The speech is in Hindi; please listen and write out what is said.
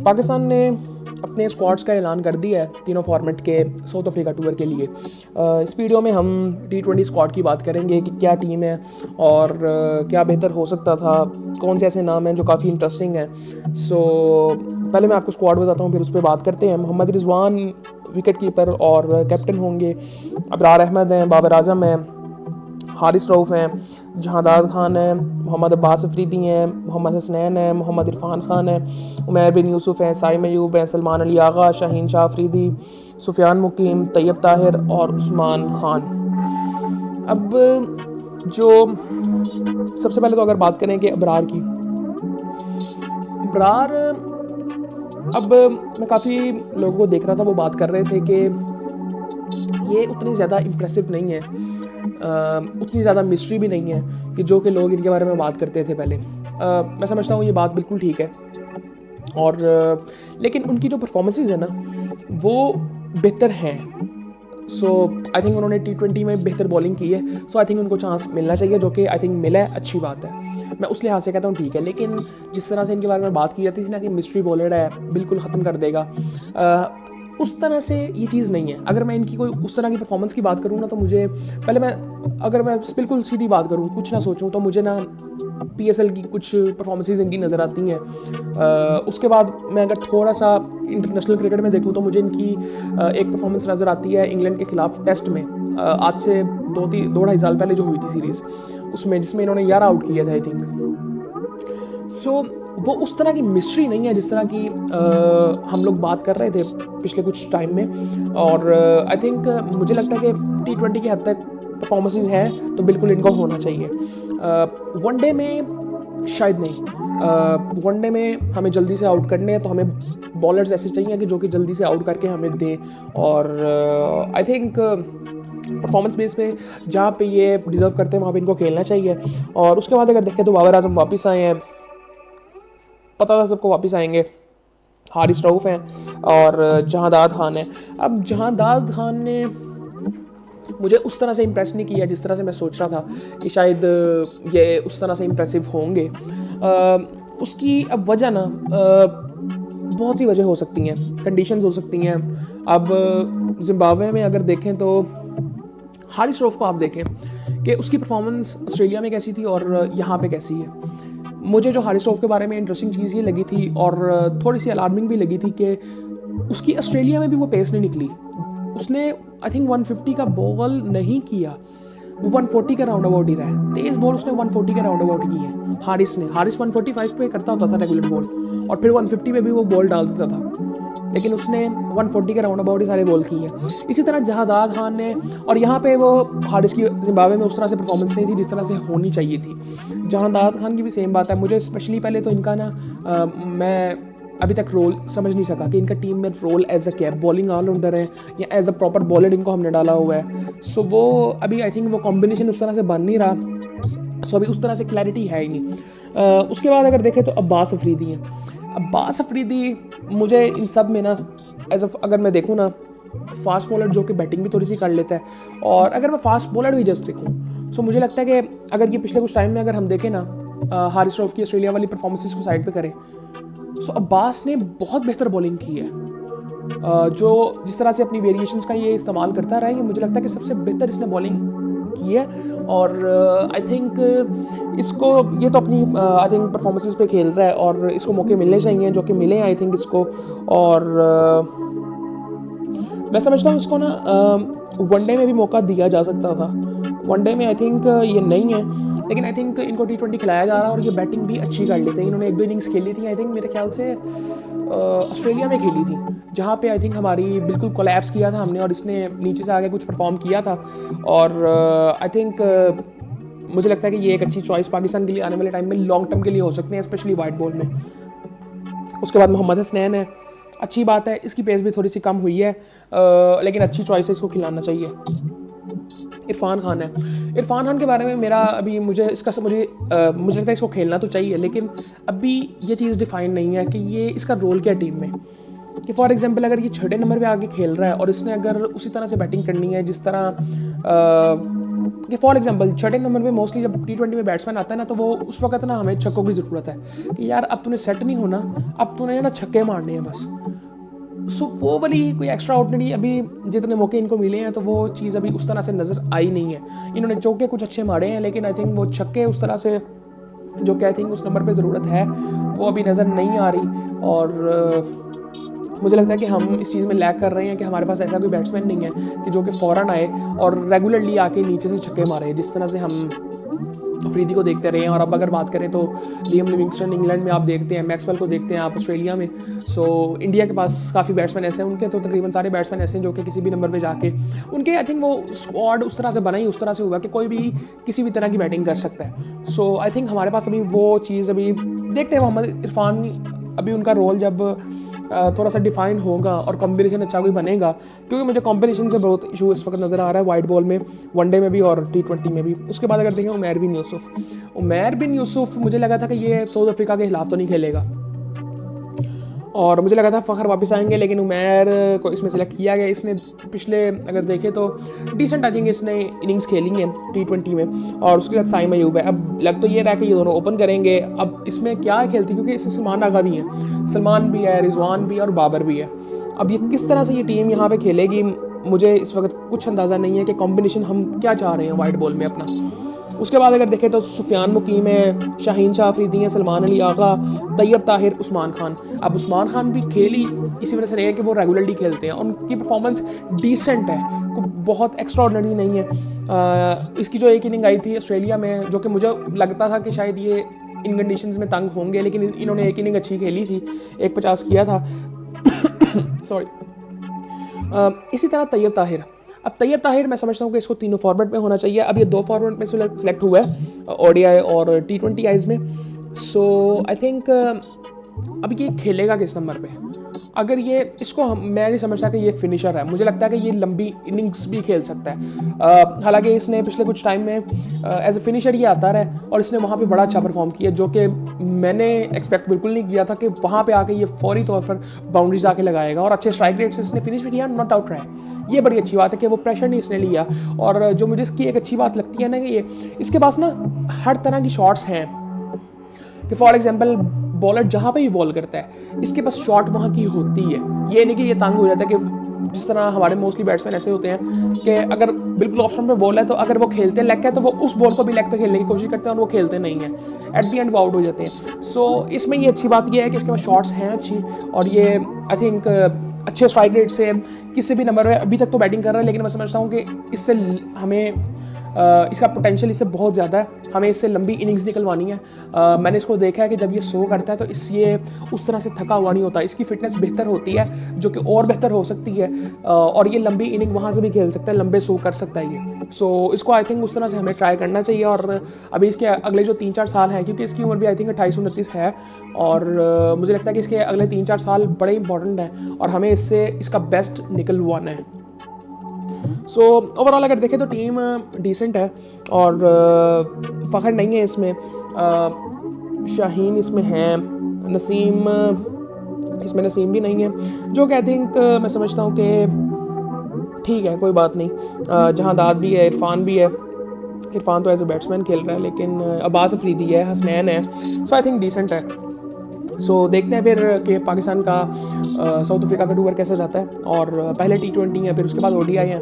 पाकिस्तान ने अपने स्क्वाड्स का ऐलान कर दिया है तीनों फॉर्मेट के साउथ अफ्रीका टूर के लिए। इस वीडियो में हम T20 स्क्वाड की बात करेंगे कि क्या टीम है और क्या बेहतर हो सकता था, कौन से ऐसे नाम हैं जो काफ़ी इंटरेस्टिंग हैं। पहले मैं आपको स्क्वाड बताता हूँ, फिर उस पर बात करते हैं। मोहम्मद रिजवान विकेट कीपर और कैप्टन होंगे। अबरार अहमद हैं, बाबर आजम हैं, हारिस रऊफ़ हैं, जहांदाद खान है, मोहम्मद अब्बास अफरीदी हैं, मोहम्मद हसनैन है, मोहम्मद इरफान खान है, उमैर बिन यूसुफ हैं, साइम अयूब हैं, सलमान अली आगा, शाहीन शाह अफरीदी, सुफियान मुकीम, तैयब ताहिर और उस्मान खान। अब जो सबसे पहले तो अगर बात करें कि अबरार की, अबरार अब मैं काफ़ी लोगों को देख रहा था, वो बात कर रहे थे कि ये उतनी ज़्यादा इम्प्रेसिव नहीं है, उतनी ज़्यादा मिस्ट्री भी नहीं है कि जो कि लोग इनके बारे में बात करते थे पहले। मैं समझता हूँ ये बात बिल्कुल ठीक है, और लेकिन उनकी जो परफॉर्मेंसेस है ना वो बेहतर हैं। आई थिंक उन्होंने T20 में बेहतर बॉलिंग की है, आई थिंक उनको चांस मिलना चाहिए, जो कि आई थिंक मिला है, अच्छी बात है। मैं उस लिहाज से कहता हूँ ठीक है, लेकिन जिस तरह से इनके बारे में बात की जाती थी ना कि मिस्ट्री बॉलर है, बिल्कुल ख़त्म कर देगा, उस तरह से ये चीज़ नहीं है। अगर मैं इनकी कोई उस तरह की परफॉर्मेंस की बात करूँ ना, तो मुझे पहले अगर मैं बिल्कुल सीधी बात करूँ, कुछ ना सोचूँ, तो मुझे ना PSL की कुछ परफॉर्मेंसेस इनकी नज़र आती हैं। उसके बाद मैं अगर थोड़ा सा इंटरनेशनल क्रिकेट में देखूँ तो मुझे इनकी एक परफॉर्मेंस नज़र आती है इंग्लैंड के खिलाफ टेस्ट में, आज से 2-2.5 साल पहले जो हुई थी सीरीज़, उसमें जिसमें इन्होंने 11 आउट किया था आई थिंक। वो उस तरह की मिस्ट्री नहीं है जिस तरह की हम लोग बात कर रहे थे पिछले कुछ टाइम में। और आई थिंक मुझे लगता है कि T20 की हद तक परफॉर्मेंसेस हैं तो बिल्कुल इनको होना चाहिए। वनडे में शायद नहीं, वनडे में हमें जल्दी से आउट करने हैं, तो हमें बॉलर्स ऐसे चाहिए कि जो कि जल्दी से आउट करके हमें दें। और आई थिंक परफॉर्मेंस बेस पे जहाँ पे ये डिज़र्व करते हैं वहाँ पे इनको खेलना चाहिए। और उसके बाद अगर देखें तो बाबर आजम वापस आए हैं, पता था सबको वापस आएंगे। हारिस रऊफ़ हैं और जहांदाद खान है। अब जहांदाद खान ने मुझे उस तरह से इम्प्रेस नहीं किया जिस तरह से मैं सोच रहा था कि शायद ये उस तरह से इम्प्रेसिव होंगे। उसकी अब वजह ना बहुत सी वजह हो सकती हैं, कंडीशंस हो सकती हैं। अब जिम्बाब्वे में अगर देखें तो हारिस रऊफ़ को आप देखें कि उसकी परफॉर्मेंस ऑस्ट्रेलिया में कैसी थी और यहाँ पे कैसी है। मुझे जो हारिस रऊफ़ के बारे में इंटरेस्टिंग चीज़ ये लगी थी और थोड़ी सी अलार्मिंग भी लगी थी कि उसकी ऑस्ट्रेलिया में भी वो पेस नहीं निकली। उसने आई थिंक 150 का बॉल नहीं किया, वो 140 का राउंड अबाउट ही रहा है। तेज़ बॉल उसने 140 का राउंड अबाउट की है हारिस 145 पे करता होता था रेगुलर बॉल, और फिर 150 पे भी वो बॉल डाल देता था, लेकिन उसने 140 के राउंड अबाउट ही सारे बॉल की है। इसी तरह जहांदाद खान ने, और यहाँ पे वो हारिस की जिम्बाब्वे में उस तरह से परफॉर्मेंस नहीं थी जिस तरह से होनी चाहिए थी। जहांदाद खान की भी सेम बात है। मुझे स्पेशली पहले तो इनका ना मैं अभी तक रोल समझ नहीं सका कि इनका टीम में role as a cap bowling allrounder है या एज अ प्रॉपर बॉलर इनको हमने डाला हुआ है। वो अभी आई थिंक वो कॉम्बिनेशन उस तरह से बन नहीं रहा। अभी उस तरह से क्लैरिटी है ही नहीं। उसके बाद अगर देखें तो अब्बास अफरीदी हैं। अब्बास अफरीदी मुझे इन सब में ना अगर मैं देखूँ ना, फास्ट बॉलर जो कि बैटिंग भी थोड़ी सी कर लेता है, और अगर मैं फास्ट बॉलर भी जस्ट देखूँ मुझे लगता है कि अगर ये पिछले कुछ टाइम में अगर हम देखें ना, हारिस रऊफ़ की ऑस्ट्रेलिया वाली परफॉर्मेंसेस को साइड पे करें, अब्बास ने बहुत बेहतर बॉलिंग की है। जो जिस तरह से अपनी वेरिएशंस का ये इस्तेमाल करता रहा है, ये मुझे लगता है कि सबसे बेहतर इसने बॉलिंग की है। और आई थिंक इसको ये तो अपनी आई थिंक परफॉर्मेंसेस पे खेल रहा है और इसको मौके मिलने चाहिए जो कि मिले आई थिंक इसको। और मैं समझता हूँ इसको ना वनडे में भी मौका दिया जा सकता था। वनडे में आई थिंक ये नहीं है, लेकिन आई थिंक इनको T20 खिलाया जा रहा है और ये बैटिंग भी अच्छी कर लेते हैं। इन्होंने 1-2 इनिंग्स खेली थी आई थिंक, मेरे ख्याल से ऑस्ट्रेलिया में खेली थी, जहाँ पे आई थिंक हमारी बिल्कुल कोलैप्स किया था हमने और इसने नीचे से आगे कुछ परफॉर्म किया था। और आई थिंक मुझे लगता है कि ये एक अच्छी चॉइस पाकिस्तान के लिए आने वाले टाइम में लॉन्ग टर्म के लिए हो सकते हैं, स्पेशली वाइट बॉल में। उसके बाद मोहम्मद हसनैन है, अच्छी बात है, इसकी पेस भी थोड़ी सी कम हुई है, लेकिन अच्छी चॉइस है, इसको खिलाना चाहिए। इरफान खान है। इरफान खान के बारे में मेरा अभी मुझे लगता है इसको खेलना तो चाहिए, लेकिन अभी ये चीज़ डिफाइन नहीं है कि ये इसका रोल क्या टीम में। कि फॉर एग्जांपल अगर ये 6 नंबर पे आके खेल रहा है और इसने अगर उसी तरह से बैटिंग करनी है जिस तरह कि फॉर एग्जांपल छठे नंबर पे मोस्टली जब T20 में बैट्समैन आता है ना, तो वो उस वक्त ना हमें छक्कों की ज़रूरत है कि यार अब तूने सेट नहीं होना, अब तूने ना छक्के मारने हैं बस। सो वो वाली कोई एक्स्ट्रा ऑर्डिनरी अभी जितने मौके इनको मिले हैं तो वो चीज़ अभी उस तरह से नज़र आई नहीं है। इन्होंने चौके कुछ अच्छे मारे हैं, लेकिन आई थिंक वो छक्के उस तरह से जो कि आई थिंक उस नंबर पे ज़रूरत है वो अभी नज़र नहीं आ रही। और मुझे लगता है कि हम इस चीज़ में लैग कर रहे हैं कि हमारे पास ऐसा कोई बैट्समैन नहीं है कि जो कि फ़ौरन आए और रेगुलरली आके नीचे से छक्के मारे, जिस तरह से हम अफरीदी को देखते रहे हैं। और अब अगर बात करें तो लियम लिविंगस्टन इंग्लैंड में आप देखते हैं, मैक्सवेल को देखते हैं आप ऑस्ट्रेलिया में। सो इंडिया के पास काफ़ी बैट्समैन ऐसे हैं, उनके तो तकरीबन सारे बैट्समैन ऐसे हैं जो कि किसी भी नंबर पे जाके उनके आई थिंक वो स्क्वाड उस तरह से बना ही उस तरह से हुआ कि कोई भी किसी भी तरह की बैटिंग कर सकता है। सो आई थिंक हमारे पास अभी वो चीज़ अभी देखते हैं। मोहम्मद इरफान अभी उनका रोल जब थोड़ा सा डिफाइन होगा और कॉम्बिनेशन अच्छा कोई बनेगा, क्योंकि मुझे कॉम्बिनेशन से बहुत इशू इस वक्त नज़र आ रहा है वाइट बॉल में, वनडे में भी और T20 में भी। उसके बाद अगर देखें उमैर बिन यूसुफ मुझे लगा था कि ये साउथ अफ्रीका के खिलाफ तो नहीं खेलेगा और मुझे लगा था फ़खर वापस आएंगे, लेकिन उमैर को इसमें सेलेक्ट किया गया। इसने पिछले अगर देखें तो डिसेंट आई थिंक इसने इनिंग्स खेली हैं T20 में, और उसके साथ साइम अयूब है। अब लग तो ये रहा कि ये दोनों ओपन करेंगे। अब इसमें क्या खेलती, क्योंकि इसमें सलमान आगा भी हैं, सलमान भी है, रिजवान भी और बाबर भी है। अब ये किस तरह से ये टीम यहाँ पे खेलेगी मुझे इस वक्त कुछ अंदाज़ा नहीं है कि कॉम्बिनेशन हम क्या चाह रहे हैं वाइट बॉल में अपना। उसके बाद अगर देखें तो सुफियान मुकीम है, शाहीन शाह अफरीदी हैं, सलमान अली आगा, तैयब ताहिर, उस्मान खान। अब उस्मान खान भी खेली इसी वजह से रहे कि वो रेगुलरली खेलते हैं, उनकी परफॉर्मेंस डिसेंट है, बहुत एक्स्ट्रा ऑर्डिनरी नहीं है। इसकी जो एक इनिंग आई थी ऑस्ट्रेलिया में, जो कि मुझे लगता था कि शायद ये इन कंडीशंस में तंग होंगे, लेकिन इन्होंने एक इनिंग अच्छी खेली थी, 150 किया था सॉरी। इसी तरह तैयब ताहिर, अब तैयब ताहिर मैं समझता हूँ कि इसको तीनों फॉर्मेट में होना चाहिए। अब ये 2 फॉर्मेट में सिलेक्ट हुआ है, ODI और T20 आइज में। सो आई थिंक अब ये खेलेगा किस नंबर पे? अगर ये इसको मैं नहीं समझता कि ये फिनिशर है, मुझे लगता है कि ये लंबी इनिंग्स भी खेल सकता है। हालांकि इसने पिछले कुछ टाइम में एज ए फिनिशर ये आता रहा और इसने वहाँ पे बड़ा अच्छा परफॉर्म किया, जो कि मैंने एक्सपेक्ट बिल्कुल नहीं किया था कि वहाँ पे आके ये फौरी तौर पर बाउंड्रीज आके लगाएगा और अच्छे स्ट्राइक रेट से इसने फिनिश भी किया, नॉट आउट रहा है। ये बड़ी अच्छी बात है कि वो प्रेशर नहीं इसने लिया। और जो मुझे इसकी एक अच्छी बात लगती है ना कि ये इसके पास ना हर तरह की शॉट्स हैं, कि फॉर एग्जांपल बॉलर जहाँ पे भी बॉल करता है इसके पास शॉट वहाँ की होती है। ये नहीं कि ये तंग हो जाता है कि जिस तरह हमारे मोस्टली बैट्समैन ऐसे होते हैं कि अगर बिल्कुल ऑफ स्टंप पे बॉल है तो अगर वो खेलते हैं लेग का तो वो उस बॉल को भी लेग पे खेलने की कोशिश करते हैं और वो खेलते नहीं है, एट दी एंड वो आउट हो जाते हैं। सो इसमें ये अच्छी बात ये है कि इसके पास शॉट्स हैं अच्छी, और ये आई थिंक अच्छे स्ट्राइक रेट से किसी भी नंबर में अभी तक तो बैटिंग कर रहा है, लेकिन मैं समझता हूँ कि इससे हमें इसका पोटेंशियल इससे बहुत ज़्यादा है, हमें इससे लंबी इनिंग्स निकलवानी है। मैंने इसको देखा है कि जब ये शो करता है तो ये उस तरह से थका हुआ नहीं होता, इसकी फिटनेस बेहतर होती है जो कि और बेहतर हो सकती है, और ये लंबी इनिंग वहाँ से भी खेल सकता है, लंबे शो कर सकता है ये। सो इसको आई थिंक उस तरह से हमें ट्राई करना चाहिए। और अभी इसके अगले जो 3-4 साल हैं, क्योंकि इसकी उम्र भी आई थिंक 28-29 है, और मुझे लगता है कि इसके अगले 3-4 साल बड़े इंपॉर्टेंट हैं और हमें इससे इसका बेस्ट निकलवाना है। सो ओवरऑल अगर देखें तो टीम डिसेंट है और फ़खर नहीं है इसमें, शाहीन इसमें है, नसीम इसमें नसीम भी नहीं है, जो कि आई थिंक मैं समझता हूँ कि ठीक है, कोई बात नहीं। जहांदाद भी है, इरफान भी है, इरफान तो एज ए बैट्समैन खेल रहा है, लेकिन अब्बास अफरीदी है, हसनैन है, सो आई थिंक डिसेंट है। सो देखते हैं फिर कि पाकिस्तान का साउथ अफ्रीका का टूर कैसे जाता है, और पहले T20 है, फिर उसके बाद ODI है।